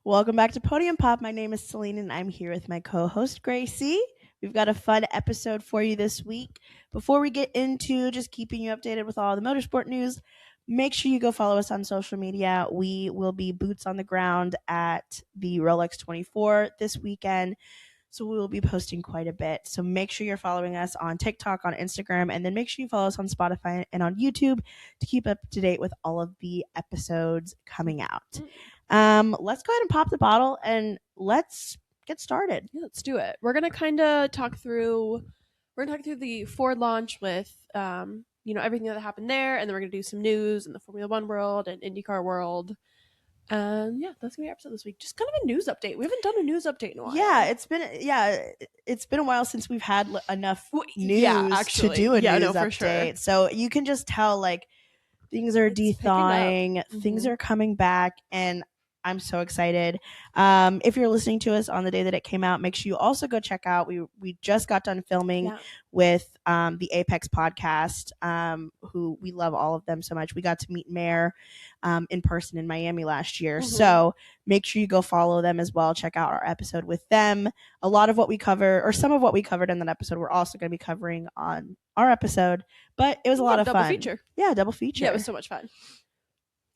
Welcome back to Podium Pop. My name is Celine and I'm here with my co-host Gracie. We've got a fun episode for you this week. Before we get into just keeping you updated with all the motorsport news, make sure you go follow us on social media. We will be boots on the ground at the Rolex 24 this weekend. So we will be posting quite a bit. So make sure you're following us on TikTok, on Instagram, and then make sure you follow us on Spotify and on YouTube to keep up to date with all of the episodes coming out. Let's go ahead and pop the bottle and let's get started. Yeah, let's do it. We're gonna kind of talk through. We're gonna talk through the Ford launch with, everything that happened there, and then we're gonna do some news in the Formula One world and IndyCar world. Yeah, that's gonna be our episode this week. Just kind of a news update. We haven't done a news update in a while. Yeah, it's been a while since we've had enough news to do a news update. Sure. So you can just tell things are thawing, things are coming back, and I'm so excited. If you're listening to us on the day that it came out, make sure you also go check out. We just got done filming with the Apex podcast, who we love all of them so much. We got to meet Mayor in person in Miami last year. So make sure you go follow them as well. Check out our episode with them. A lot of what we cover, or some of what we covered in that episode, we're also going to be covering on our episode. But it was a lot of fun. Double feature. Yeah, double feature. Yeah, it was so much fun.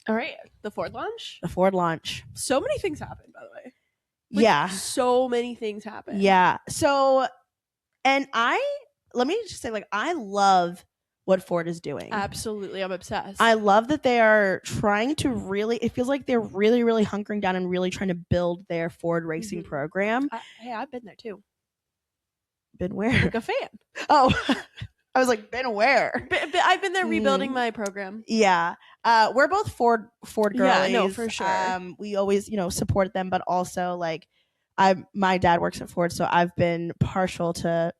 All right, the Ford launch. So many things happened, by the way. So many things happened. Yeah. So, and let me just say, I love what Ford is doing. Absolutely. I'm obsessed. I love that they are trying to it feels like they're really, really hunkering down and really trying to build their Ford racing program. I've been there too. Been where? Like a fan. Oh, I was like, been where? I've been there rebuilding my program. Yeah. We're both Ford girlies. Yeah, no, for sure. We always, support them, but also my dad works at Ford, so I've been partial to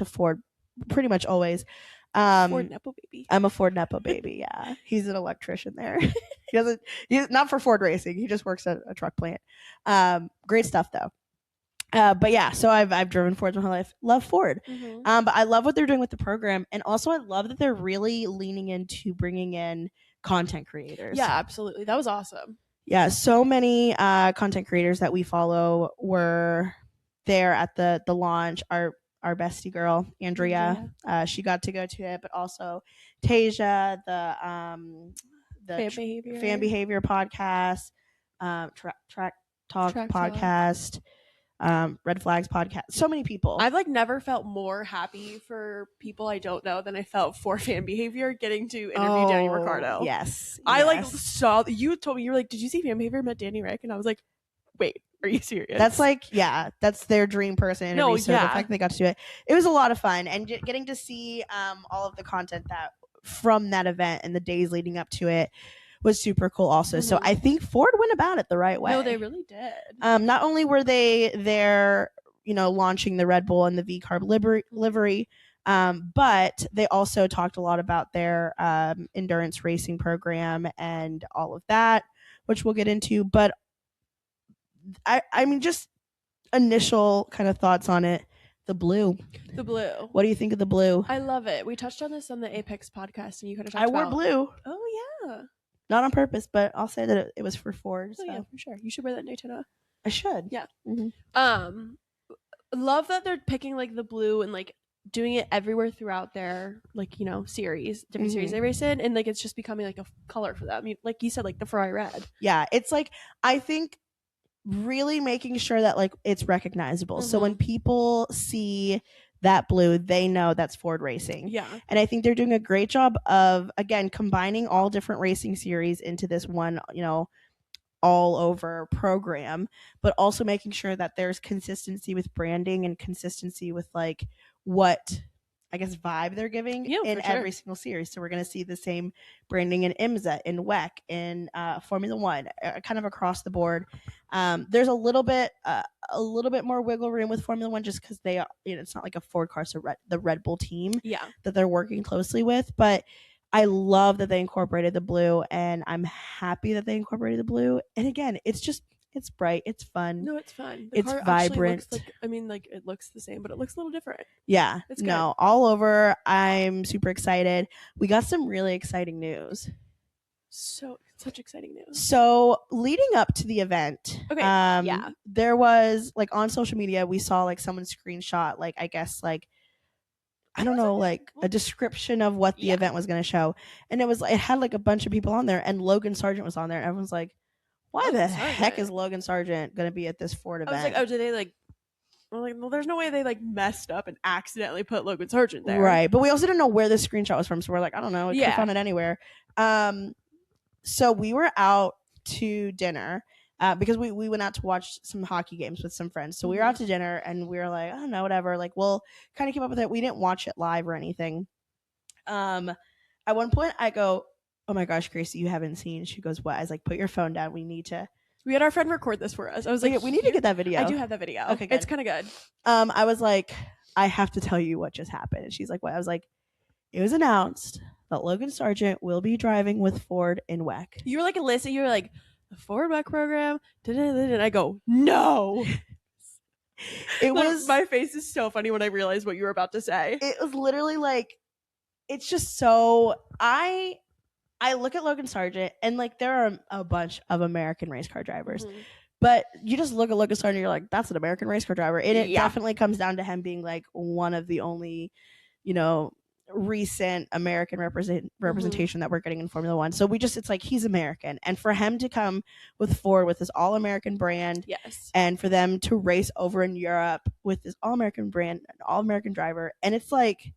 Ford pretty much always. Ford Nepo baby. I'm a Ford Nepo baby. Yeah. He's an electrician there. He's not for Ford racing. He just works at a truck plant. Great stuff though. But yeah, so I've driven Ford my whole life. Love Ford. But I love what they're doing with the program, and also I love that they're really leaning into bringing in content creators. Yeah, absolutely. That was awesome. Yeah, so many content creators that we follow were there at the launch. Our bestie girl, Andrea, she got to go to it, but also Tasia, the fan behavior podcast, track talk podcast. Red Flags podcast. So many people. I've never felt more happy for people I don't know than I felt for fan behavior getting to interview Danny Ricciardo. Yes. I saw, you told me, you were like, did you see fan behavior met Danny Rick? And I was like, wait, are you serious? That's that's their dream person. The fact they got to do it, it was a lot of fun, and getting to see all of the content that from that event and the days leading up to it was super cool also. So I think Ford went about it the right way. No, they really did. Not only were they there, launching the Red Bull and the V-Carb livery, but they also talked a lot about their endurance racing program and all of that, which we'll get into. But I mean, just initial kind of thoughts on it. The blue. What do you think of the blue? I love it. We touched on this on the Apex podcast, and you kind of talked about. I wore blue. Oh yeah. Not on purpose, but I'll say that it was for Ford. Oh yeah, for sure. You should wear that in Daytona. I should. Yeah. Love that they're picking the blue and doing it everywhere throughout their series, different series they race in, and it's just becoming a color for them. Like you said, the Ferrari red. Yeah, it's I think really making sure that it's recognizable. So when people see that blue, they know that's Ford racing. Yeah. And I think they're doing a great job of, again, combining all different racing series into this one, all over program, but also making sure that there's consistency with branding and consistency with what I guess vibe they're giving in every single series. So we're going to see the same branding in IMSA, in WEC, in Formula One, kind of across the board. There's a little bit more wiggle room with Formula One just because they are, it's not like a Ford car, so the Red Bull team that they're working closely with. But I love that they incorporated the blue, and I'm happy that they incorporated the blue. And again, it's bright, it's fun. No, it's fun. It's vibrant. It looks the same, but it looks a little different. Yeah. It's good. No, all over. I'm super excited. We got some really exciting news. Such exciting news. So leading up to the event, there was like on social media, we saw like someone screenshot, like, I guess like, I don't know, like a description of what the event was going to show. And it had like a bunch of people on there, and Logan Sargent was on there. And everyone's like, why the heck is Logan Sargent going to be at this Ford event? I was like, oh, did they like, I'm like, well, there's no way they like messed up and accidentally put Logan Sargent there. Right. But we also didn't know where this screenshot was from. So we're like, I don't know. We could have found it anywhere. So we were out to dinner because we went out to watch some hockey games with some friends. So we were out to dinner, and we were like, I don't know, whatever. Like, we'll kind of keep up with it. We didn't watch it live or anything. At one point, I go, oh my gosh, Gracie, you haven't seen. She goes, what? I was like, put your phone down. We need to. We had our friend record this for us. I was like, we need to get that video. I do have that video. Okay, good. It's kind of good. I was like, I have to tell you what just happened. And she's like, what? I was like, it was announced that Logan Sargent will be driving with Ford in WEC. You were like, Alyssa, you were like, the Ford WEC program? And I go, no. It was. My face is so funny when I realized what you were about to say. It was literally like, it's just so. I look at Logan Sargent, and like there are a bunch of American race car drivers, but you just look at Logan Sargent, and you're like, that's an American race car driver. And it definitely comes down to him being like one of the only, recent American representation that we're getting in Formula One. So it's like, he's American. And for him to come with Ford with this all-American brand, and for them to race over in Europe with this all-American brand, an all-American driver, and it's like,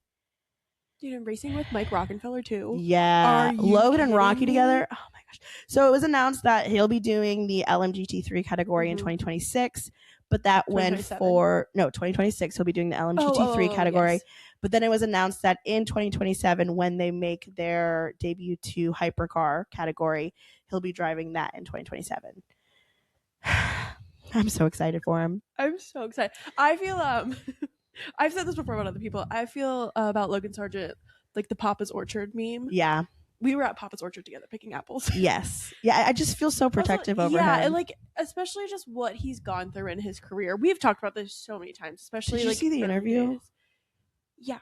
dude, I'm racing with Mike Rockenfeller too. Yeah. Logan and Rocky together. Oh my gosh. So it was announced that he'll be doing the LMGT3 category in 2026, but that went for 2026. He'll be doing the LMGT3 category. Yes. But then it was announced that in 2027, when they make their debut to hypercar category, he'll be driving that in 2027. I'm so excited for him. I'm so excited. I feel I've said this before about other people. I feel about Logan Sargent like the Papa's Orchard meme. Yeah. We were at Papa's Orchard together picking apples. Yes. Yeah, I just feel so protective over him. Yeah, and like, especially just what he's gone through in his career. We've talked about this so many times, especially. Did you see the interview? Days. Yeah.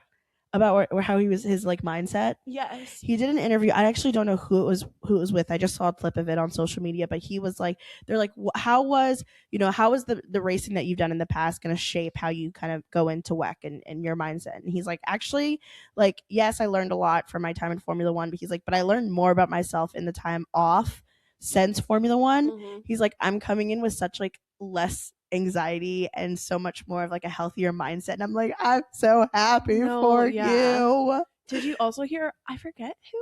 About how he was, his like mindset. Yes. He did an interview. I actually don't know who it was with. I just saw a clip of it on social media, but he was like, they're like, how was the racing that you've done in the past going to shape how you kind of go into WEC and your mindset? And he's like, actually, like, yes, I learned a lot from my time in Formula One, but he's like, but I learned more about myself in the time off since Formula One. He's like, I'm coming in with such like less anxiety and so much more of like a healthier mindset, and I'm like, I'm so happy for you. Did you also hear, I forget who,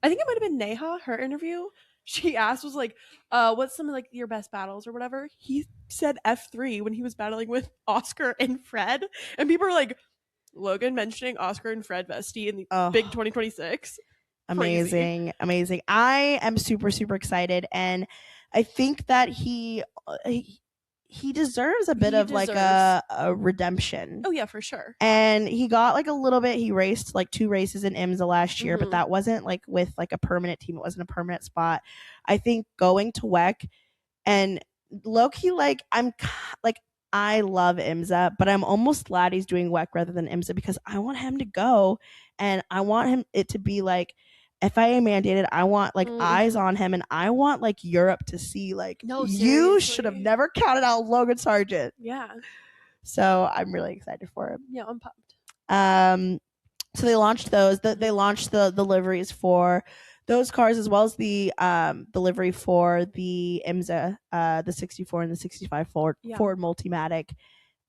I think it might have been Neha, her interview, she asked, was like, what's some of like your best battles or whatever? He said F3 when he was battling with Oscar and Fred, and people were like, Logan mentioning Oscar and Fred Vesti in the big 2026. Amazing. I am super, super excited, and I think that he deserves a bit of like a redemption. Oh yeah, for sure. And he got like a little bit. He raced like 2 races in IMSA last year, but that wasn't like with like a permanent team. It wasn't a permanent spot. I think going to WEC and low-key, like, I love IMSA, but I'm almost glad he's doing WEC rather than IMSA, because I want him to go, and I want it to be like FIA mandated. I want like eyes on him, and I want like Europe to see like, no, you should have never counted out Logan Sargent. Yeah. So I'm really excited for him. Yeah, I'm pumped. So they launched those. They launched the liveries for those cars, as well as the livery for the IMSA, the 64 and the 65 Ford Multimatic.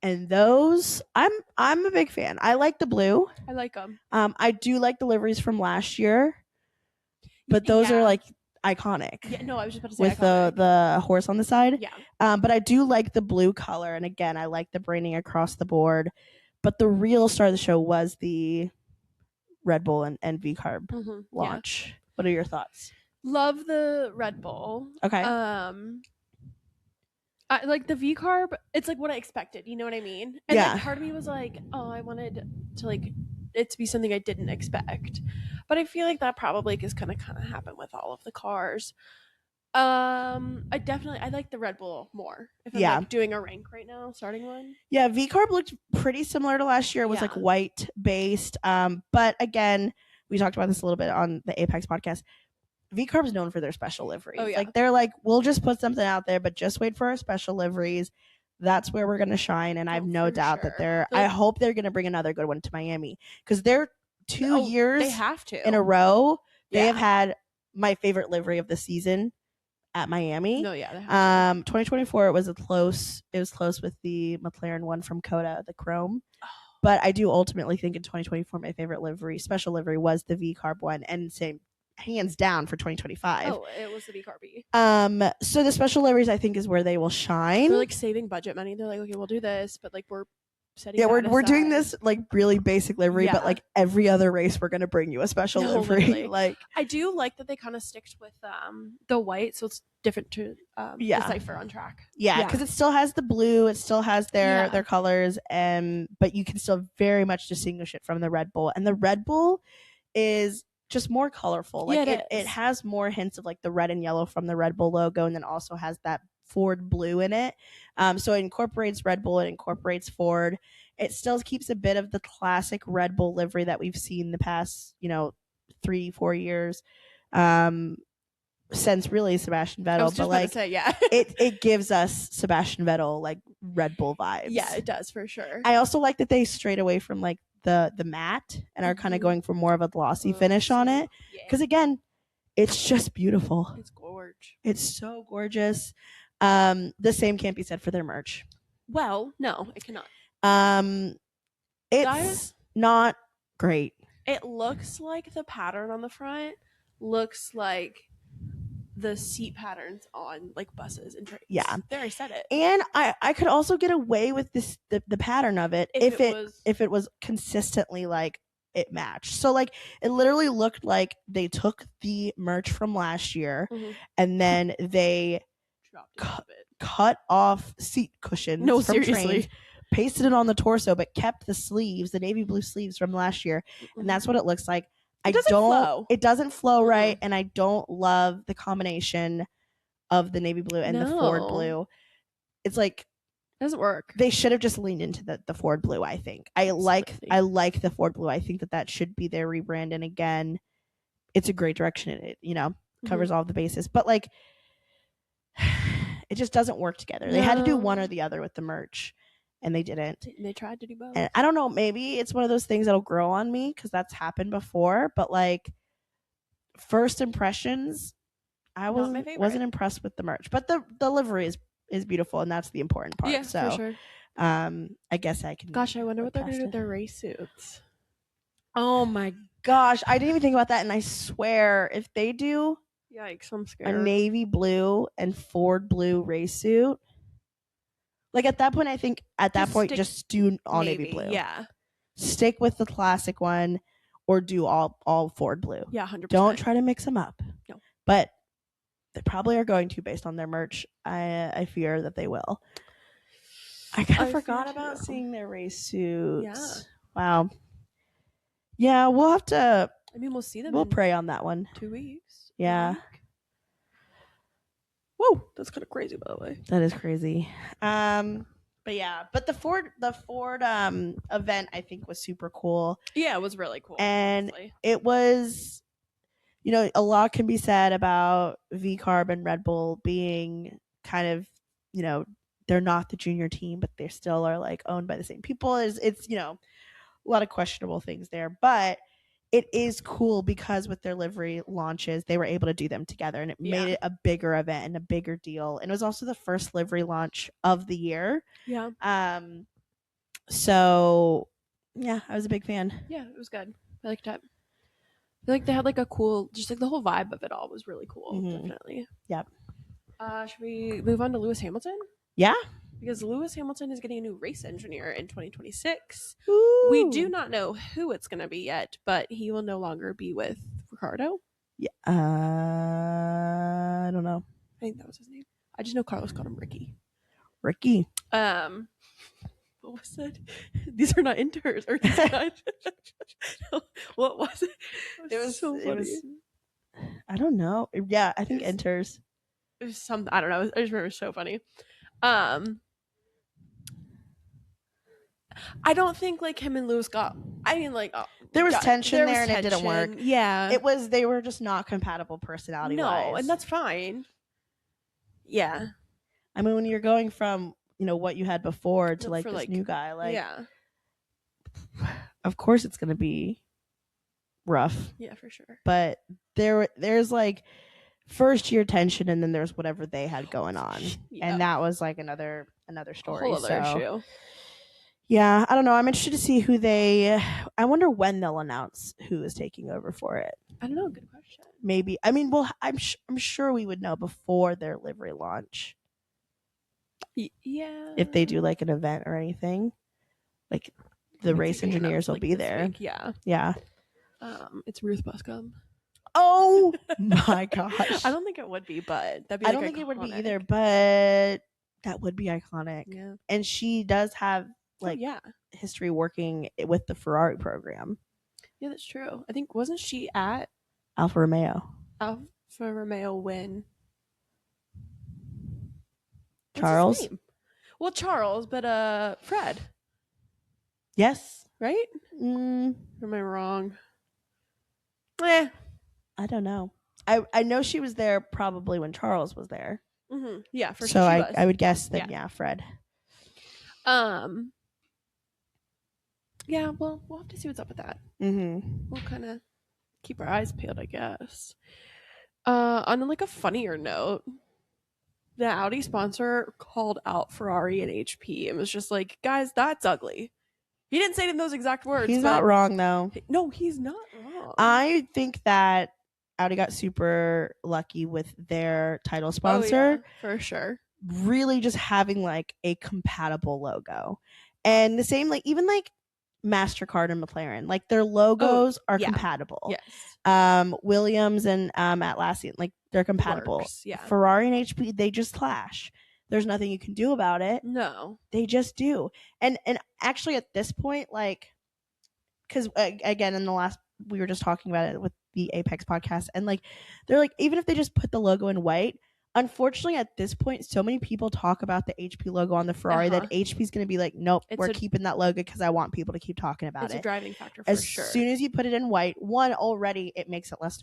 And those, I'm a big fan. I like the blue. I like them. I do like the liveries from last year. But those are like iconic. Yeah, no, I was just about to say with iconic. the horse on the side. Yeah. But I do like the blue color, and again, I like the branding across the board. But the real star of the show was the Red Bull and V-Carb launch. Yeah. What are your thoughts? Love the Red Bull. Okay. I like the V-Carb. It's like what I expected. You know what I mean? And yeah. Like, part of me was like, oh, I wanted to like it to be something I didn't expect, but I feel like that probably is gonna kind of happen with all of the cars. I like the Red Bull more if I'm like doing a rank right now, starting one. Yeah, V-Carb looked pretty similar to last year. It was like white based, but again, we talked about this a little bit on the Apex podcast. V-Carb's known for their special liveries. Oh, yeah. Like, they're like, we'll just put something out there, but just wait for our special liveries. That's where we're going to shine. And I have no doubt that I hope they're going to bring another good one to Miami, because they're 2 years they have to. in a row. They have had my favorite livery of the season at Miami. No, yeah. They have to. 2024, it was close with the McLaren one from Coda, the Chrome. But I do ultimately think in 2024, my favorite special livery was the V-Carb one, and same hands down for 2025. Oh, it was the V-Carb. So the special liveries, I think, is where they will shine. They're like saving budget money. They're like, okay, we'll do this, but like we're setting. Yeah, we're doing this like really basic livery, but like every other race, we're gonna bring you a special livery. Literally. Like, I do like that they kind of sticked with the white, so it's different to decipher on track. Yeah, because it still has the blue, it still has their colors, but you can still very much distinguish it from the Red Bull, and the Red Bull is just more colorful. Like, it has more hints of like the red and yellow from the Red Bull logo, and then also has that Ford blue in it. So it incorporates Red Bull, it incorporates Ford. It still keeps a bit of the classic Red Bull livery that we've seen the past, 3-4 years. Since really Sebastian Vettel, I was just about to say, it gives us Sebastian Vettel like Red Bull vibes. Yeah, it does for sure. I also like that they strayed away from like the matte and are kind of going for more of a glossy finish on it. Because again, it's just beautiful. It's gorgeous. It's so gorgeous. The same can't be said for their merch. Well, no, it cannot. It's not great. It looks like the pattern on the front looks like the seat patterns on like buses and trains. Yeah, there, I said it. And I could also get away with this the pattern of it if it was consistently like it matched. So like it literally looked like they took the merch from last year and then they cut off seat cushions. No, from seriously. Trains, pasted it on the torso, but kept the sleeves, the navy blue sleeves from last year, and that's what it looks like. It doesn't flow right, and I don't love the combination of the navy blue and the Ford blue. It's like it doesn't work. They should have just leaned into the Ford blue, I think. I like the Ford blue. I think that should be their rebrand, and again, it's a great direction. It covers all of the bases, but like it just doesn't work together. They had to do one or the other with the merch. And they didn't. They tried to do both. And I don't know. Maybe it's one of those things that'll grow on me because that's happened before. But like first impressions, I wasn't impressed with the merch. But the livery is beautiful, and that's the important part. Yeah, so, for sure. I guess I can. Gosh, I wonder what they're gonna do with their race suits. Oh my gosh, I didn't even think about that, and I swear if they do, yikes, I'm scared. A navy blue and Ford blue race suit. Like at that point, I think just do all navy blue. Yeah. Stick with the classic one, or do all Ford blue. Yeah, 100%. Don't try to mix them up. No. But they probably are going to based on their merch. I fear that they will. I kind of forgot about seeing their race suits. Yeah. Wow. Yeah, we'll have to. I mean, we'll see them. We'll pray on that one. 2 weeks. Yeah. Whoa, that's kind of crazy, by the way. That is crazy. But the Ford event I think was super cool. Yeah, it was really cool. And it was, a lot can be said about V-Carb and Red Bull being kind of, they're not the junior team, but they still are like owned by the same people. It's a lot of questionable things there, but it is cool because with their livery launches, they were able to do them together, and it made it a bigger event and a bigger deal. And it was also the first livery launch of the year. Yeah. So, yeah, I was a big fan. Yeah, it was good. I liked it. I feel like they had like a cool, just like the whole vibe of it all was really cool. Definitely. Yep. Should we move on to Lewis Hamilton? Yeah. Because Lewis Hamilton is getting a new race engineer in 2026. Ooh. We do not know who it's going to be yet, but he will no longer be with Ricardo. Yeah, I don't know. I think that was his name. I just know Carlos called him Ricky. Ricky. What was it? These are not inters. Or these are not. What was it? It was so funny. I don't know. Yeah, I think enters. It was something. I don't know. I just remember it was so funny. I don't think like him and Lewis got. I mean, like There was tension there, and it didn't work. Yeah, They were just not compatible personality wise. No, and that's fine. Yeah, I mean, when you're going from what you had before to like this new guy, like yeah, of course it's gonna be rough. Yeah, for sure. But there's like first year tension, and then there's whatever they had going on, and that was like another story. A whole other issue. Yeah, I don't know. I'm interested to see who they. I wonder when they'll announce who is taking over for it. I don't know. Good question. Maybe. I mean, well, I'm sure we would know before their livery launch. Yeah. If they do like an event or anything, like the race engineers will be there. Week, yeah. Yeah. It's Ruth Buscombe. Oh my gosh. I don't think it would be, but that'd be. I don't think it would be either, but that would be iconic. Yeah. And she does have like history working with the Ferrari program. Yeah, that's true. I think wasn't she at Alfa Romeo? Alfa Romeo when Charles? Well, Charles, but Fred. Yes. Right? Am I wrong? I don't know. I know she was there probably when Charles was there. Mm-hmm. Yeah, for sure. So I would guess that Fred. Yeah, well, we'll have to see what's up with that. Mm-hmm. We'll kind of keep our eyes peeled, I guess. On like a funnier note, the Audi sponsor called out Ferrari and HP and was just like, guys, that's ugly. He didn't say it in those exact words. He's not wrong, though. No, he's not wrong. I think that Audi got super lucky with their title sponsor. For sure. Really just having like a compatible logo. And the same, like even like MasterCard and McLaren, like their logos are compatible. Yes. Williams and Atlassian, like they're compatible. Works, yeah. Ferrari and HP, they just clash. There's nothing you can do about it. No. They just do. And actually at this point, like, because again, in the last, we were just talking about it with the Apex podcast, and like, they're like, even if they just put the logo in white, unfortunately at this point, so many people talk about the HP logo on the Ferrari that HP's going to be like, nope, we're keeping that logo because I want people to keep talking about it. It's a driving factor for sure. As soon as you put it in white, one, already it makes it less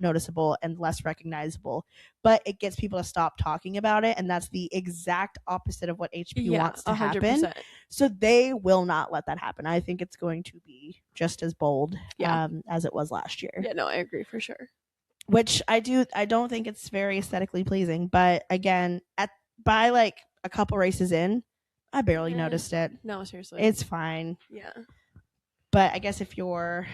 noticeable and less recognizable, but it gets people to stop talking about it, and that's the exact opposite of what HP wants to happen. 100%. So they will not let that happen. I think it's going to be just as bold as it was last year. Yeah, no, I agree for sure. Which I don't think it's very aesthetically pleasing, but again, by like a couple races in, I barely noticed it. No, seriously. It's fine. Yeah. But I guess if you're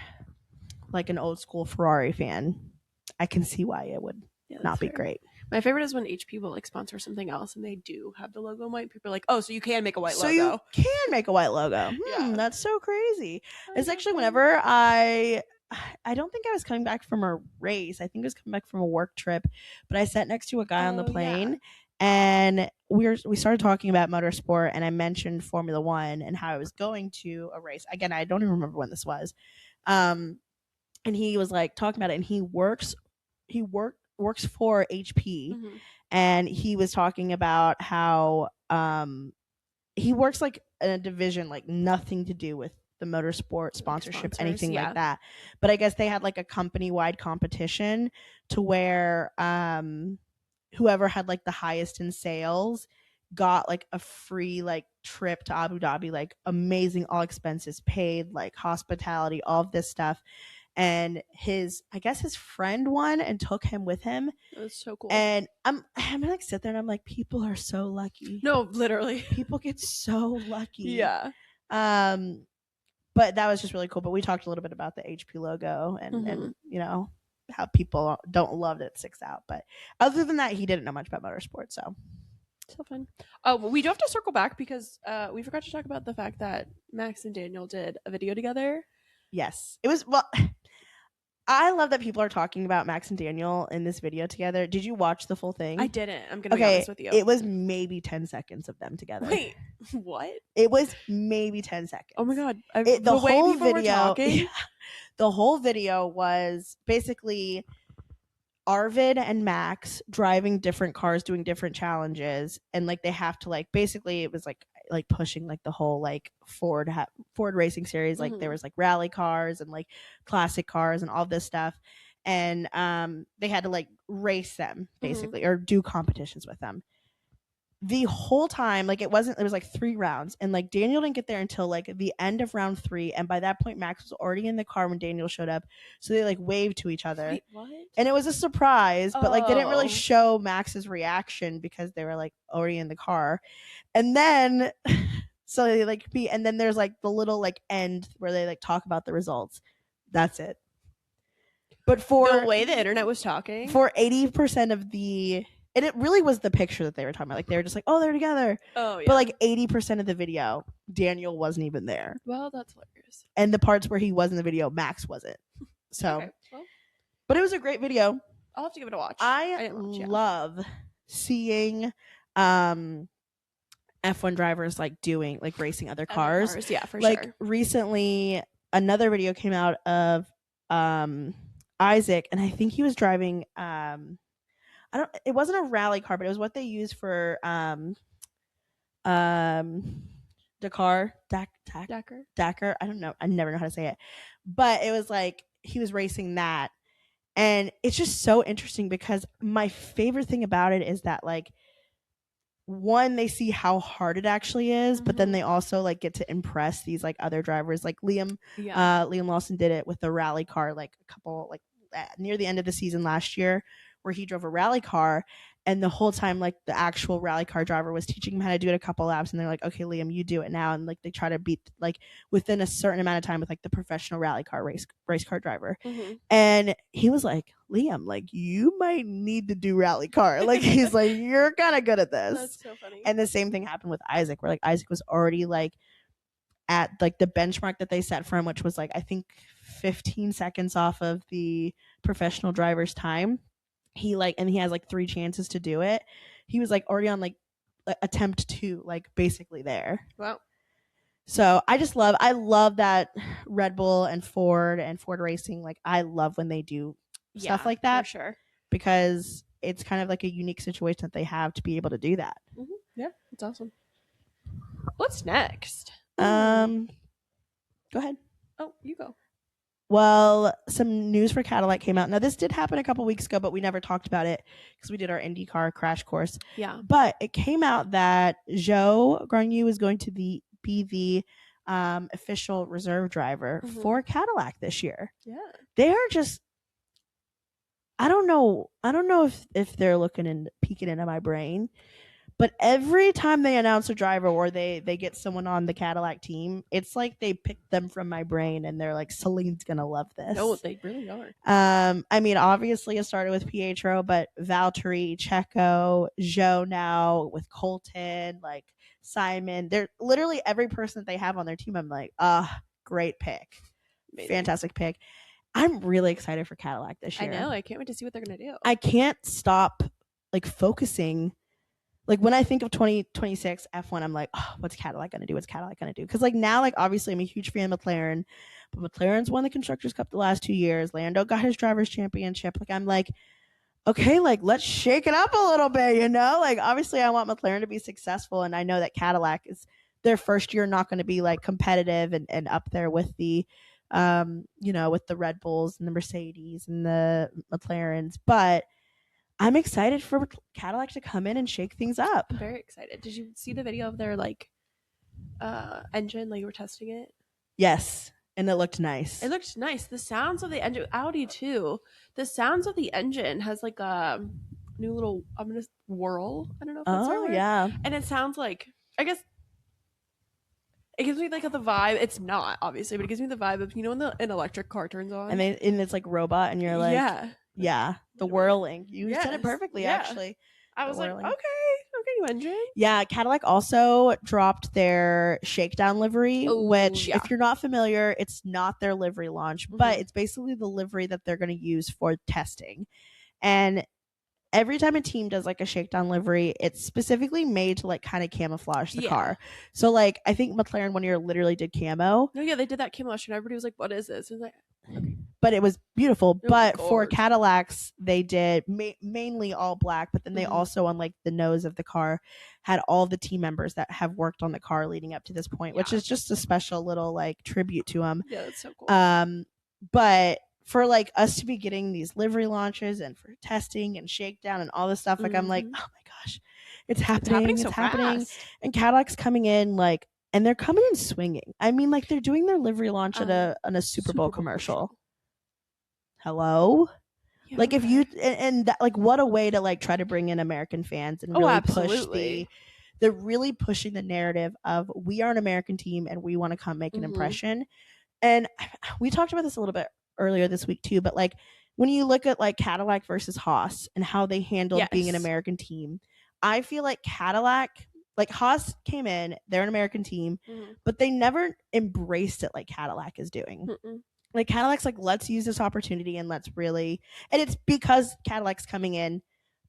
like an old school Ferrari fan, I can see why it would not be great. My favorite is when HP will like sponsor something else and they do have the logo in white. People are like, oh, so you can make a white logo. So you can make a white logo. That's so crazy. It's actually whenever I don't think I was coming back from a race. I think I was coming back from a work trip, but I sat next to a guy on the plane, and we started talking about motorsport, and I mentioned Formula One and how I was going to a race. Again, I don't even remember when this was. And he was like talking about it, and he works for HP, and he was talking about how he works like in a division like nothing to do with the motorsport sponsorship, anything like that. But I guess they had like a company-wide competition to where whoever had like the highest in sales got like a free like trip to Abu Dhabi, like amazing, all expenses paid, like hospitality, all of this stuff. And his friend won and took him with him. That was so cool. And I'm like sit there and I'm like, people are so lucky. No, literally. People get so lucky. Yeah. But that was just really cool. But we talked a little bit about the HP logo and you know how people don't love that it sticks out. But other than that, he didn't know much about motorsport. So fun. Oh, we do have to circle back because we forgot to talk about the fact that Max and Daniel did a video together. Yes, it was I love that people are talking about Max and Daniel in this video together. Did you watch the full thing? I didn't. I'm going to be honest with you. It was maybe 10 seconds of them together. Wait, what? It was maybe 10 seconds. Oh my God. The whole video, the whole video was basically Arvid and Max driving different cars, doing different challenges. And like they have to like, basically it was like like pushing like the whole like Ford racing series. Like there was like rally cars and like classic cars and all this stuff, and they had to like race them basically or do competitions with them. The whole time, like it was like 3 rounds, and like Daniel didn't get there until like the end of round 3, and by that point Max was already in the car when Daniel showed up, so they like waved to each other. Wait, what? And it was a surprise, but like they didn't really show Max's reaction because they were like already in the car. And then so they like and then there's like the little like end where they like talk about the results. That's it. But for the way the internet was talking, for 80% of the, and it really was the picture that they were talking about. Like they were just like, oh, they're together. Oh yeah. But like 80% of the video, Daniel wasn't even there. Well, that's hilarious. And the parts where he was in the video, Max wasn't. So, okay, well, but it was a great video. I'll have to give it a watch. I love seeing F1 drivers like doing like racing other cars. Yeah, for like, sure. Recently, another video came out of Isaac, and I think he was driving it wasn't a rally car, but it was what they used for Dakar. I don't know. I never know how to say it. But it was like he was racing that. And it's just so interesting because my favorite thing about it is that like one, they see how hard it actually is, but then they also like get to impress these like other drivers. Like Liam Lawson did it with the rally car like a couple like near the end of the season last year, where he drove a rally car, and the whole time like the actual rally car driver was teaching him how to do it a couple laps, and they're like, okay, Liam, you do it now, and like they try to beat like within a certain amount of time with like the professional rally car race car driver. And he was like, Liam, like you might need to do rally car. Like he's like, you're kind of good at this. That's so funny. And the same thing happened with Isaac, where like Isaac was already like at like the benchmark that they set for him, which was like I think 15 seconds off of the professional driver's time. He like, and he has like 3 chances to do it. He was like already on like attempt 2, like basically there. Wow. So I love that Red Bull and Ford Racing, like I love when they do stuff like that. For sure. Because it's kind of like a unique situation that they have to be able to do that. Yeah, it's awesome. What's next? Go ahead. Oh, you go. Well, some news for Cadillac came out. Now, this did happen a couple weeks ago, but we never talked about it because we did our IndyCar crash course. Yeah. But it came out that Joe Gragnon is going to be the official reserve driver for Cadillac this year. Yeah. They are just, I don't know if they're looking and peeking into my brain. But every time they announce a driver or they get someone on the Cadillac team, it's like they picked them from my brain and they're like, Celine's going to love this. No, they really are. I mean, obviously it started with Pietro, but Valtteri, Checo, Joe now with Colton, like Simon. They're literally every person that they have on their team. I'm like, great pick. Amazing. Fantastic pick. I'm really excited for Cadillac this year. I know. I can't wait to see what they're going to do. I can't stop like focusing. Like when I think of 2026 F1, I'm like, oh, what's Cadillac going to do? What's Cadillac going to do? Because like now, like obviously I'm a huge fan of McLaren, but McLaren's won the Constructors' Cup the last 2 years. Lando got his Drivers' Championship. Like I'm like, okay, like let's shake it up a little bit, you know? Like obviously I want McLaren to be successful, and I know that Cadillac is their first year not going to be like competitive and up there with the, you know, with the Red Bulls and the Mercedes and the McLarens, but I'm excited for Cadillac to come in and shake things up. I'm very excited. Did you see the video of their like engine? Like you were testing it? Yes, and it looked nice. It looked nice. The sounds of the engine, Audi too. The sounds of the engine has like a new little whirl. I don't know if that's right. Yeah. And it sounds like, I guess it gives me like the vibe. It's not obviously, but it gives me the vibe of, you know, when an electric car turns on and it's like robot, and you're like, yeah, the whirling. You said it perfectly, actually. I was like, okay, new engine. Yeah, Cadillac also dropped their Shakedown livery, which, if you're not familiar, it's not their livery launch, but it's basically the livery that they're going to use for testing. And every time a team does like a Shakedown livery, it's specifically made to like kind of camouflage the car. So like I think McLaren one year literally did camo. No, yeah, they did that camo and everybody was like, what is this? And like, okay. but it was beautiful. It was But for gorgeous. Cadillacs, they did mainly all black, but then they also, on like the nose of the car, had all the team members that have worked on the car leading up to this point, which is just a special little like tribute to them. Yeah, that's so cool. But for like us to be getting these livery launches and for testing and shakedown and all this stuff, like I'm like, oh my gosh, it's happening, so fast. and Cadillac's coming in like, and they're coming in swinging. I mean, like they're doing their livery launch at a Super Bowl commercial. Hello. Yeah, like if you and that, like what a way to like try to bring in American fans and really push they're really pushing the narrative of we are an American team and we want to come make an impression. And we talked about this a little bit earlier this week too, but like when you look at like Cadillac versus Haas and how they handled being an American team, I feel like Cadillac, like Haas came in, they're an American team, but they never embraced it like Cadillac is doing. Like Cadillac's like, let's use this opportunity and let's really, and it's because Cadillac's coming in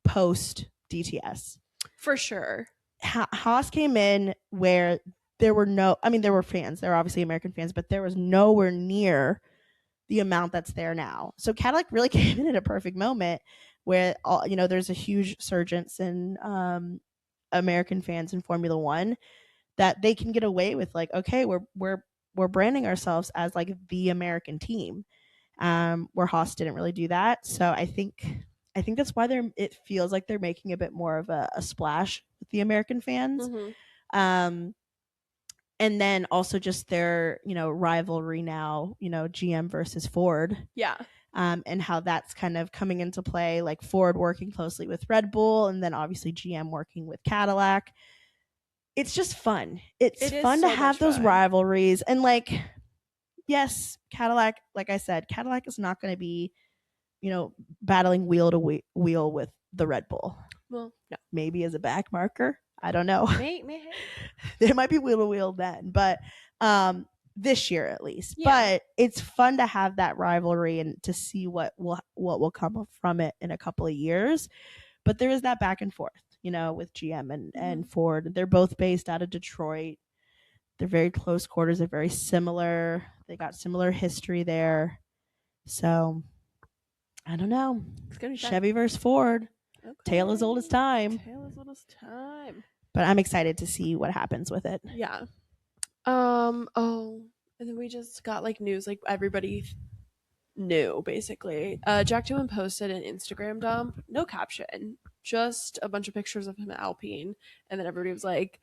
post DTS. For sure. Haas came in where there were there were fans. There were obviously American fans, but there was nowhere near the amount that's there now. So Cadillac really came in at a perfect moment where, there's a huge surgence in American fans in Formula One that they can get away with like, okay, we're branding ourselves as like the American team, where Haas didn't really do that. So I think that's why it feels like they're making a bit more of a splash with the American fans. And then also just their, rivalry now, GM versus Ford. Yeah. And how that's kind of coming into play, like Ford working closely with Red Bull and then obviously GM working with Cadillac. It's just fun. It's fun to have those rivalries. And like, yes, Cadillac, like I said, Cadillac is not going to be, battling wheel to wheel with the Red Bull. Well, no. Maybe as a back marker. I don't know. Maybe. It might be wheel to wheel then, but this year at least. Yeah. But it's fun to have that rivalry and to see what will come from it in a couple of years. But there is that back and forth, with GM and Ford. They're both based out of Detroit. They're very close quarters. They're very similar. They got similar history there. So I don't know. It's gonna be Chevy versus Ford. Okay. Tale as old as time. But I'm excited to see what happens with it. Yeah. And then we just got like news, like everybody knew basically. Jack Doohan posted an Instagram dump, no caption, just a bunch of pictures of him at Alpine, and then everybody was like,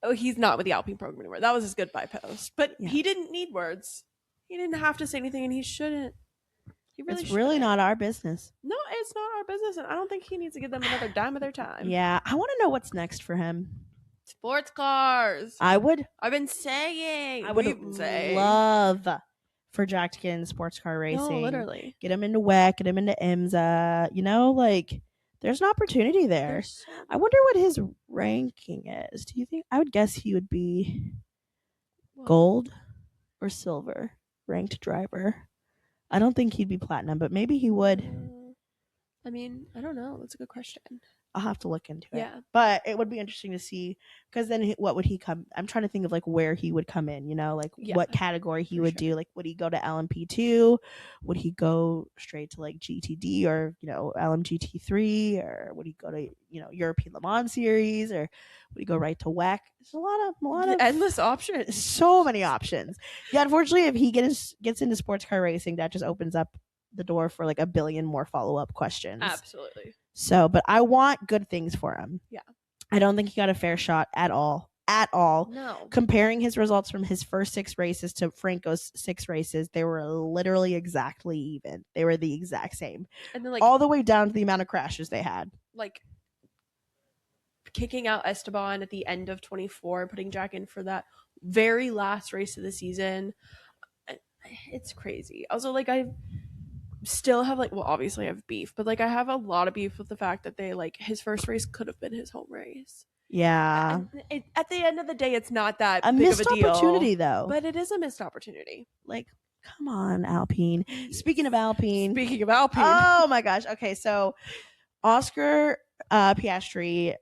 "Oh, he's not with the Alpine program anymore." That was his goodbye post. But he didn't need words. He didn't have to say anything, and he shouldn't. It's really not our business. No, it's not our business, and I don't think he needs to give them another dime of their time. Yeah, I want to know what's next for him. Sports cars. I've been saying. I would love for Jack to get into sports car racing. No, literally. Get him into WEC, get him into IMSA. Like there's an opportunity there. I wonder what his ranking is. Do you think? I would guess he would be gold or silver ranked driver. I don't think he'd be platinum, but maybe he would. I mean, I don't know. That's a good question. I'll have to look into it. Yeah. But it would be interesting to see, because then what would he come? I'm trying to think of like where he would come in, like what category he would do. Like, would he go to LMP2? Would he go straight to like GTD or, LMGT3? Or would he go to, European Le Mans Series? Or would he go right to WEC? There's a lot of endless options. So many options. Yeah, unfortunately, if he gets into sports car racing, that just opens up the door for like a billion more follow-up questions. Absolutely. So, but I want good things for him. Yeah. I don't think he got a fair shot at all. No. Comparing his results from his first 6 races to Franco's 6 races, they were literally exactly even. They were the exact same. And then all the way down to the amount of crashes they had. Like kicking out Esteban at the end of 24 and putting Jack in for that very last race of the season. It's crazy. Also, like I still have obviously I have beef, but like I have a lot of beef with the fact that they his first race could have been his home race. Yeah. At the end of the day, it's not that a big missed of a deal, opportunity though. But it is a missed opportunity. Like, come on, Alpine. Speaking of Alpine. Oh my gosh. Okay, so Oscar Piastri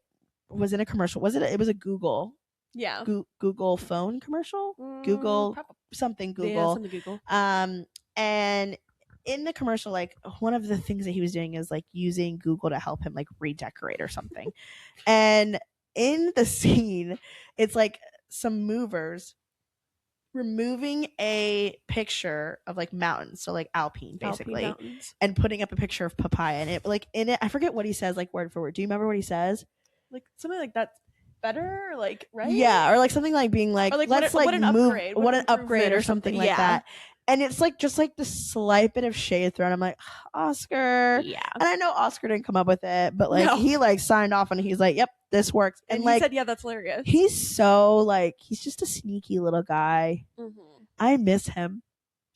was in a commercial. Was it? It was a Google. Yeah. Google phone commercial. Google something. Google. Yeah, something Google. And in the commercial, like one of the things that he was doing is like using Google to help him like redecorate or something. And in the scene, it's like some movers removing a picture of like mountains, so like Alpine basically, mountains. and putting up a picture of papaya. And it like in it, I forget what he says like word for word. Do you remember what he says? Like something like that's better, like, right? Yeah, or like something like being like, Or, like, let's what like an move, upgrade, what an upgrade or something like yeah. that. And it's like just like the slight bit of shade thrown. I'm like, Oscar. Yeah. And I know Oscar didn't come up with it, but like No. he like signed off and he's like, yep, this works. And he like said, yeah, that's hilarious. he's so like, he's just a sneaky little guy. Mm-hmm. I miss him.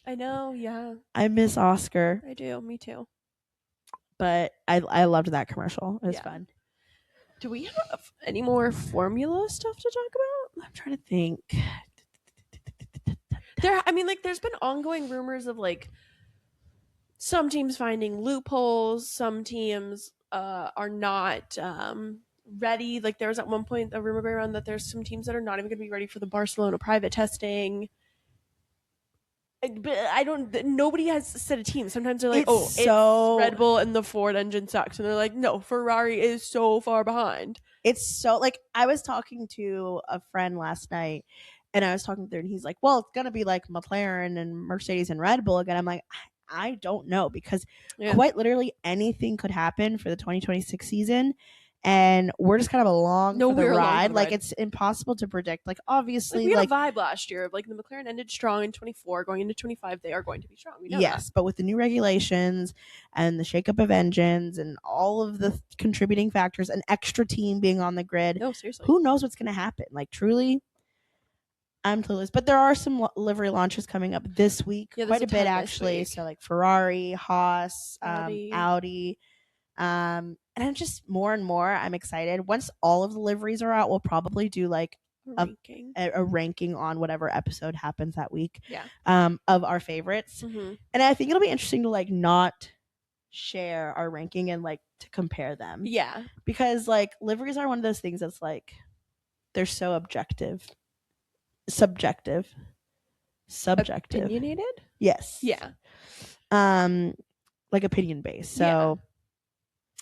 I know, yeah. I miss Oscar. I do, me too. But I loved that commercial. It was fun. Do we have any more formula stuff to talk about? I'm trying to think. There's been ongoing rumors of like some teams finding loopholes, some teams are not ready. Like there was at one point a rumor going around that there's some teams that are not even going to be ready for the Barcelona private testing. But nobody has said a team. Sometimes they're like, it's Red Bull and the Ford engine sucks. And they're like, no, Ferrari is so far behind. It's so, like, I was talking to a friend last night and I was talking to her and he's like, well, it's going to be like McLaren and Mercedes and Red Bull again. I'm like, I don't know, because quite literally anything could happen for the 2026 season. And we're just kind of along for the ride. Like, it's impossible to predict. Like, obviously, we had a vibe last year. Like, the McLaren ended strong in 24. Going into 25, they are going to be strong. We know that. But with the new regulations and the shakeup of engines and all of the contributing factors, an extra team being on the grid, no, seriously, who knows what's going to happen? Like, truly, I'm clueless. But there are some livery launches coming up this week. Quite a bit, actually. So, like, Ferrari, Haas, Audi. And I'm just more and more, I'm excited. Once all of the liveries are out, we'll probably do like a ranking on whatever episode happens that week. Of our favorites. Mm-hmm. And I think it'll be interesting to like not share our ranking and like to compare them. Yeah. Because like liveries are one of those things that's like, they're so subjective. Opinionated? Yes. Yeah. Like opinion based. So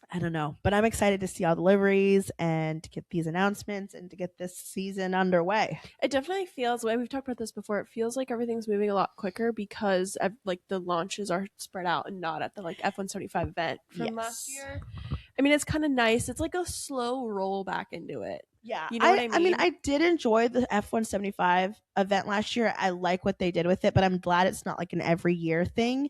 I don't know, but I'm excited to see all the liveries and to get these announcements and to get this season underway. It definitely feels, we've talked about this before, it feels like everything's moving a lot quicker because like the launches are spread out and not at the like F175 event from last year. I mean, it's kind of nice. It's like a slow roll back into it. Yeah. You know what I mean? I mean, I did enjoy the F175 event last year. I like what they did with it, but I'm glad it's not like an every year thing.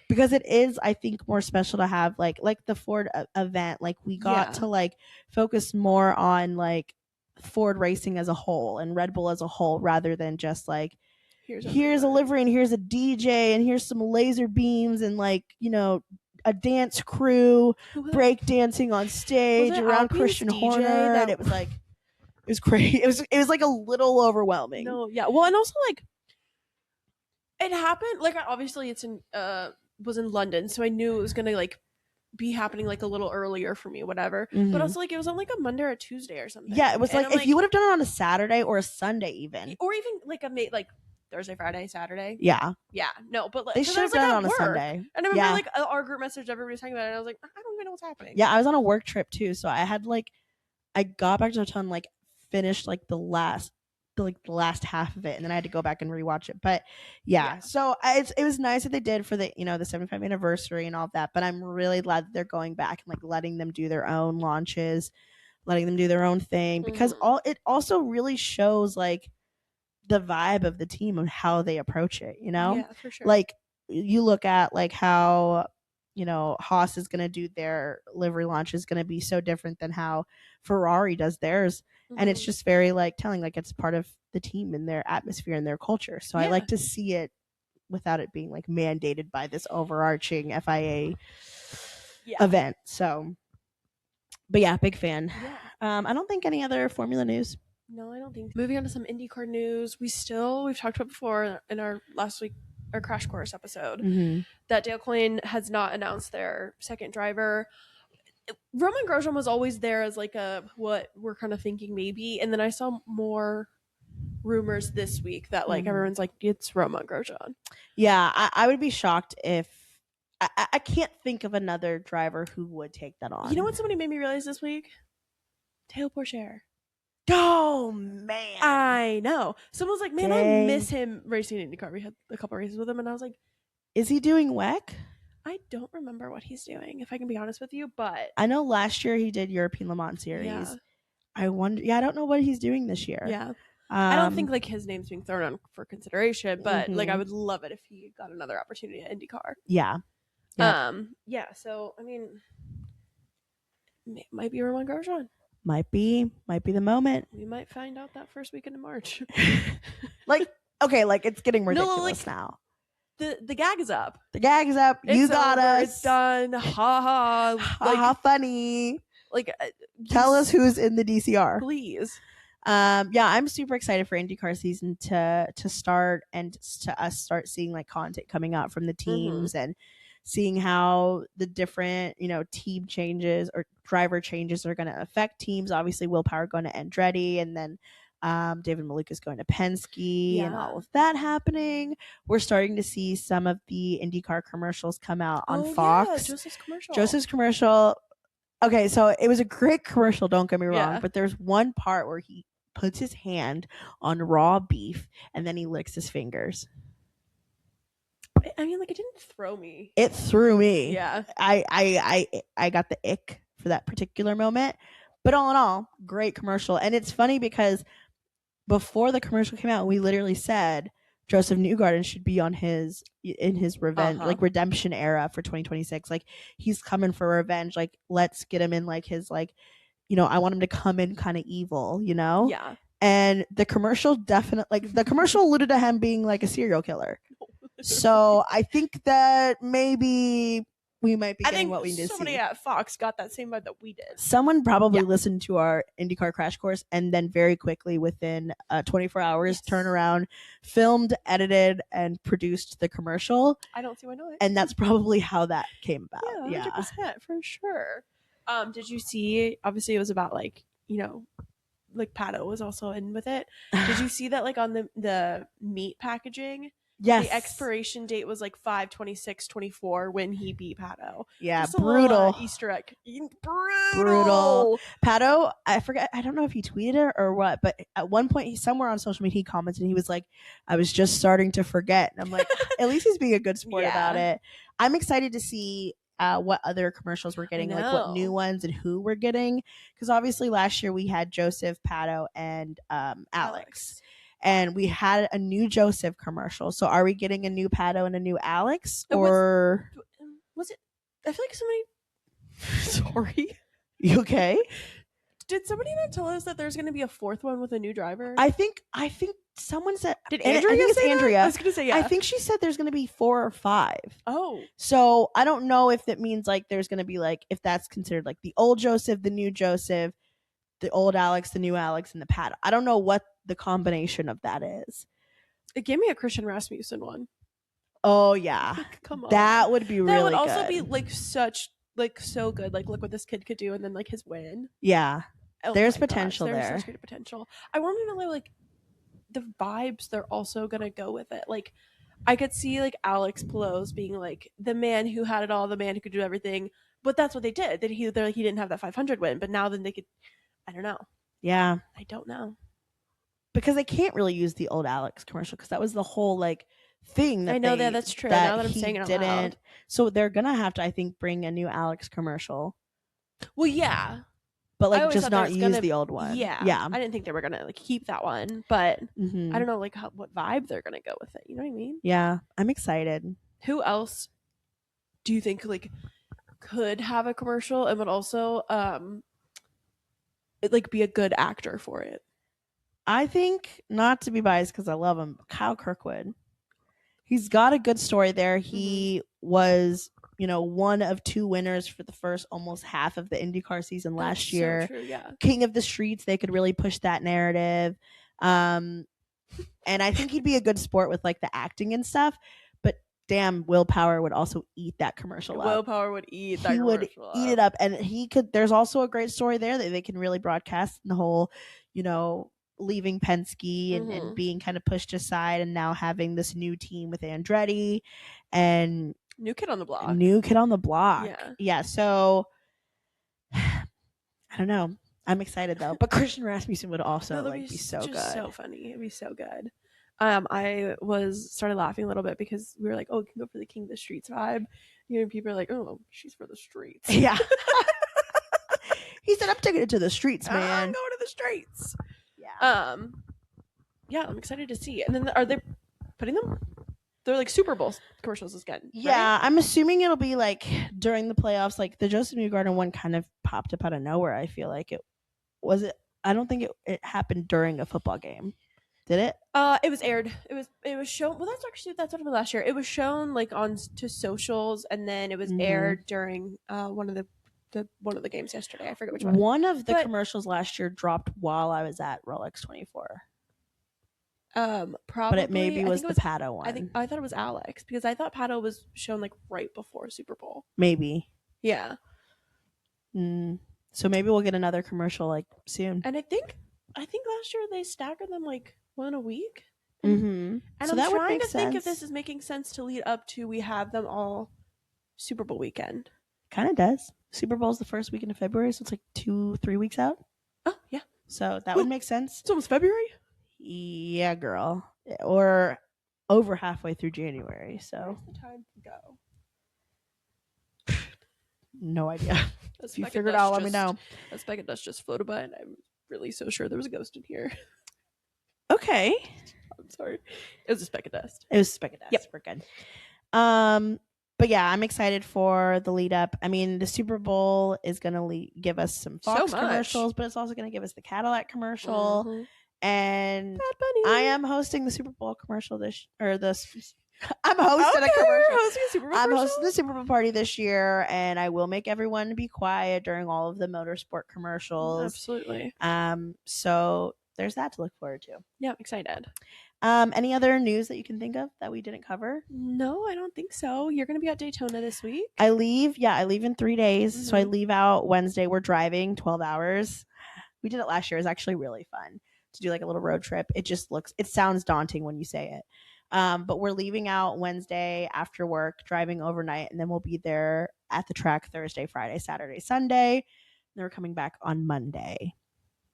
Because it is, I think, more special to have like the Ford event. Like we got to like focus more on like Ford racing as a whole and Red Bull as a whole, rather than just like here's a livery and here's a DJ and here's some laser beams and like, you know, a dance crew break dancing on stage around Christian Horner. And it was like, it was crazy. It was like a little overwhelming. No, yeah. Well, and also like it happened like obviously it's in was in London, so I knew it was gonna like be happening like a little earlier for me, whatever. Mm-hmm. But also like it was on like a Monday or a Tuesday or something. Yeah, it was like if you would have done it on a Saturday or a Sunday even. Or even like like Thursday, Friday, Saturday. Yeah. Yeah. No, but like they should have done it on a Sunday. And I remember like our group message, everybody was talking about it, and I was like, I don't even know what's happening. Yeah, I was on a work trip too, so I had like I got back to the hotel and like finished like the last half of it, and then I had to go back and rewatch it. But so it was nice that they did for the, you know, the 75th anniversary and all of that. But I'm really glad that they're going back and like letting them do their own launches, letting them do their own thing, because it also really shows like the vibe of the team and how they approach it. You know, yeah, for sure. Like you look at like how, you know, Haas is going to do their livery launch is going to be so different than how Ferrari does theirs. And it's just very like telling, like it's part of the team and their atmosphere and their culture. So I like to see it without it being like mandated by this overarching FIA event. So, but yeah, big fan. Yeah. I don't think any other Formula news. No, I don't think. Moving on to some IndyCar news, we've talked about before in our last week, our Crash Course episode, that Dale Coyne has not announced their second driver. Roman Grosjean was always there as like what we're kind of thinking maybe, and then I saw more rumors this week that like everyone's like it's Roman Grosjean. Yeah, I would be shocked if I can't think of another driver who would take that on. You know what somebody made me realize this week? Teo Porcher. Oh man, I know. Someone's like, man, Dang. I miss him racing in IndyCar. We had a couple races with him, and I was like, is he doing WEC? I don't remember what he's doing, if I can be honest with you, but I know last year he did European Le Mans Series. yeah. I wonder. Yeah, I don't know what he's doing this year. Yeah. I don't think like his name's being thrown on for consideration, but like I would love it if he got another opportunity at IndyCar. Yeah. Yeah. So I mean, it might be Romain Grosjean. Might be the moment. We might find out that first weekend of March. Like, okay, like it's getting ridiculous now. The gag is up. The gag is up. You got us. It's done. Ha ha. Ha funny. Like, tell us who's in the DCR, please. Yeah, I'm super excited for IndyCar season to start and to us start seeing like content coming out from the teams and seeing how the different, team changes or driver changes are going to affect teams. Obviously, Will Power going to Andretti, and then David Maluka is going to Penske, and all of that happening. We're starting to see some of the IndyCar commercials come out on Fox. Yeah, Joseph's commercial. Okay, so it was a great commercial, don't get me wrong, but there's one part where he puts his hand on raw beef and then he licks his fingers. I mean, like, it didn't throw me. It threw me. Yeah. I got the ick for that particular moment. But all in all, great commercial. And it's funny because before the commercial came out, we literally said Joseph Newgarden should be in his revenge, like redemption era for 2026. Like, he's coming for revenge. Like, let's get him in like his, like, I want him to come in kind of evil, Yeah. And the commercial definitely alluded to him being like a serial killer. So I think that maybe we might be getting what we need to see. Somebody at Fox got that same vibe that we did. Someone probably listened to our IndyCar crash course and then very quickly within 24 hours turned around, filmed, edited, and produced the commercial. I don't see why not. And that's probably how that came about. Yeah, 100% for sure. Did you see, obviously it was about like, like Pato was also in with it. Did you see that like on the meat packaging? Yes. The expiration date was like 5/26/24 when he beat Pato. Yeah, just brutal. Easter egg. Brutal. Pato, I forget, I don't know if he tweeted it or what, but at one point, somewhere on social media, he commented and he was like, I was just starting to forget. And I'm like, at least he's being a good sport about it. I'm excited to see what other commercials we're getting, like what new ones and who we're getting. Because obviously last year we had Joseph, Pato, and Alex. And we had a new Joseph commercial. So are we getting a new Pato and a new Alex? Or was it? I feel like somebody. Sorry. You okay? Did somebody not tell us that there's going to be a fourth one with a new driver? I think someone said. Did Andrea? I think it's say Andrea. That? I was going to say I think she said there's going to be 4 or 5. Oh. So I don't know if that means like there's going to be like, if that's considered like the old Joseph, the new Joseph, the old Alex, the new Alex, and the Pato. I don't know what the combination of that is. It gave me a Christian Rasmussen one. Oh yeah. Like, come on. That would be really good. That would also be like so good. Like, look what this kid could do, and then like his win. Yeah. Oh, there's potential there. There's such great potential. I want to know like the vibes they're also gonna go with it. Like, I could see like Alex Pelosi being like the man who had it all, the man who could do everything. But that's what they did. That he didn't have that 500 win, but now then they could. I don't know. Yeah. I don't know. Because they can't really use the old Alex commercial because that was the whole like thing that I know that's true. Now that I'm saying it out loud. So they're gonna have to, I think, bring a new Alex commercial. Well, yeah. But like just not use the old one. Yeah. I didn't think they were gonna like keep that one, but I don't know like what vibe they're gonna go with it. You know what I mean? Yeah, I'm excited. Who else do you think like could have a commercial and would also like be a good actor for it? I think, not to be biased because I love him, Kyle Kirkwood. He's got a good story there. He was, one of 2 winners for the first almost half of the IndyCar season last year. So true, yeah. King of the streets. They could really push that narrative. And I think he'd be a good sport with like the acting and stuff. But damn, Will Power would also eat that commercial up. Will Power would eat that commercial up. He would eat it up. And there's also a great story there that they can really broadcast in the whole, leaving Penske and being kind of pushed aside and now having this new team with Andretti. And New kid on the block. New kid on the block. Yeah. Yeah. So I don't know. I'm excited though. But Christian Rasmussen would also No, be so just good. so funny. It'd be so good. I started laughing a little bit because we were like, oh, we can go for the King of the Streets vibe. You know, people are like, oh, she's for the streets. Yeah. He said, I'm taking it to the streets, man. I'm going to the streets. Yeah. Yeah, I'm excited to see. And then are they putting them? They're like Super Bowl commercials again. Yeah, right? I'm assuming it'll be like during the playoffs. Like the Joseph Newgarden one kind of popped up out of nowhere. I feel like it was it. I don't think it happened during a football game. Did it? It was aired. It was shown. Well, that's what happened last year. It was shown like on to socials, and then it was aired during one of the games yesterday. I forget which one. One of the commercials last year dropped while I was at Rolex 24. Probably, but it maybe was the Pato one. I thought it was Alex because I thought Pato was shown like right before Super Bowl. Maybe. Yeah. So maybe we'll get another commercial like soon. And I think last year they staggered them like one a week. And so I'm trying to think if this is making sense to lead up to we have them all Super Bowl weekend. Kind of does. Super Bowl's the first weekend of February, so it's like 2-3 weeks out. Oh yeah. So that would make sense. It's almost February. Yeah, girl. Or over halfway through January. So where's the time to go? No idea. If you figured out, let me know. A speck of dust just floated by, and I'm really so sure there was a ghost in here. Okay. I'm sorry. It was a speck of dust. It was a speck of dust. Yep. We're good. But yeah, I'm excited for the lead up. I mean, the Super Bowl is going to give us some Fox commercials, but it's also going to give us the Cadillac commercial. And I am hosting the Super Bowl commercial I'm hosting a commercial. I'm hosting the Super Bowl party this year, and I will make everyone be quiet during all of the Motorsport commercials. Absolutely. So there's that to look forward to. Yeah, I'm excited. Any other news that you can think of that we didn't cover? No, I don't think so. You're going to be at Daytona this week? I leave in 3 days. So I leave out Wednesday. We're driving 12 hours. We did it last year. It was actually really fun to do like a little road trip. It sounds daunting when you say it. But we're leaving out Wednesday after work, driving overnight, and then we'll be there at the track Thursday, Friday, Saturday, Sunday. And then we're coming back on Monday.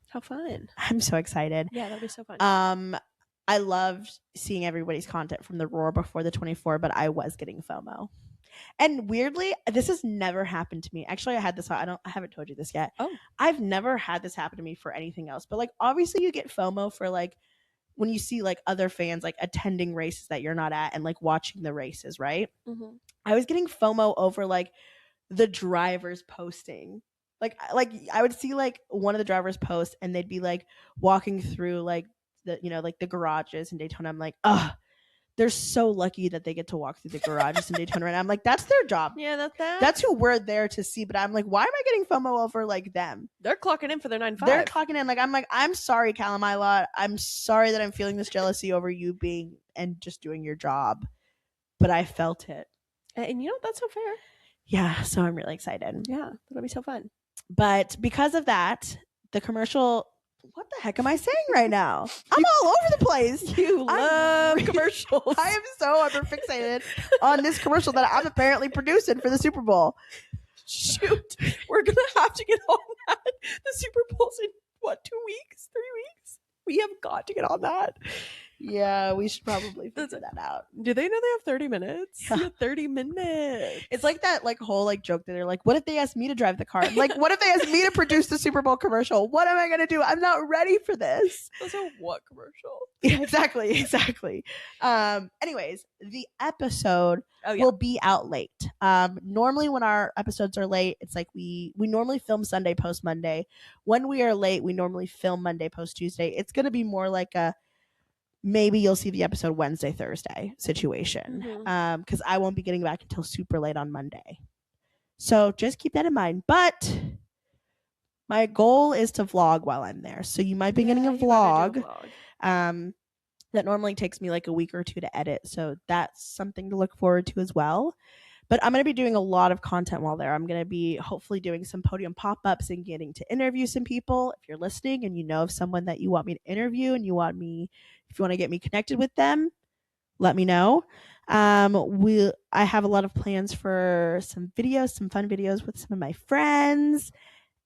How fun. I'm so excited. Yeah, that'll be so fun. I loved seeing everybody's content from the Roar before the 24, but I was getting FOMO. And weirdly, this has never happened to me. Actually, I had this. I haven't told you this yet. Oh. I've never had this happen to me for anything else. But like, obviously, you get FOMO for like when you see like other fans like attending races that you're not at and like watching the races, right? I was getting FOMO over like the drivers posting. Like I would see like one of the drivers post and they'd be like walking through like the garages in Daytona. I'm like, they're so lucky that they get to walk through the garages in Daytona. And I'm like, that's their job. Yeah, that's who we're there to see. But I'm like, why am I getting FOMO over like them? They're clocking in for their 9-5. They're clocking in. Like, I'm sorry, Callum Ilott. I'm sorry that I'm feeling this jealousy over you being and just doing your job. But I felt it. And you know, that's so fair. Yeah, so I'm really excited. Yeah, that'll be so fun. But because of that, the commercial... What the heck am I saying right now? I'm all over the place. You love commercials. I am so fixated on this commercial that I'm apparently producing for the Super Bowl. Shoot. We're going to have to get on that. The Super Bowl's in, 2 weeks? 3 weeks? We have got to get on that. Yeah, we should probably figure that out. Do they know they have 30 minutes? Yeah. 30 minutes. It's like that whole joke that they're like, what if they asked me to drive the car? Like, what if they asked me to produce the Super Bowl commercial? What am I going to do? I'm not ready for this. Also, what commercial? Yeah, exactly. Anyways, the episode will be out late. Normally when our episodes are late, it's like we normally film Sunday post Monday. When we are late, we normally film Monday post Tuesday. It's going to be more like a maybe you'll see the episode Wednesday, Thursday situation. Because I won't be getting back until super late on Monday. So just keep that in mind. But my goal is to vlog while I'm there. So you might be getting a vlog. That normally takes me like a week or 2 to edit. So that's something to look forward to as well. But I'm going to be doing a lot of content while there. I'm going to be hopefully doing some podium pop-ups and getting to interview some people. If you're listening and you know of someone that you want me to interview and if you want to get me connected with them, let me know. I have a lot of plans for some videos, some fun videos with some of my friends,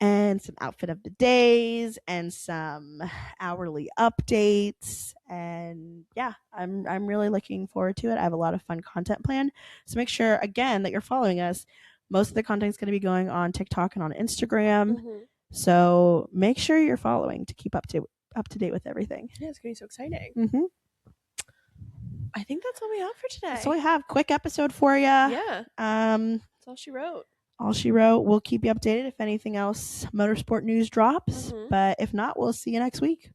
and some outfit of the days and some hourly updates. And yeah, I'm really looking forward to it. I have a lot of fun content planned. So make sure again that you're following us. Most of the content is going to be going on TikTok and on Instagram. Mm-hmm. So make sure you're following to keep up to date with everything. Yeah, it's gonna be so exciting. Mm-hmm. I think that's all we have for today. That's all we have. Quick episode for you. Yeah. That's all she wrote. All she wrote. We'll keep you updated if anything else motorsport news drops. Mm-hmm. But if not, we'll see you next week.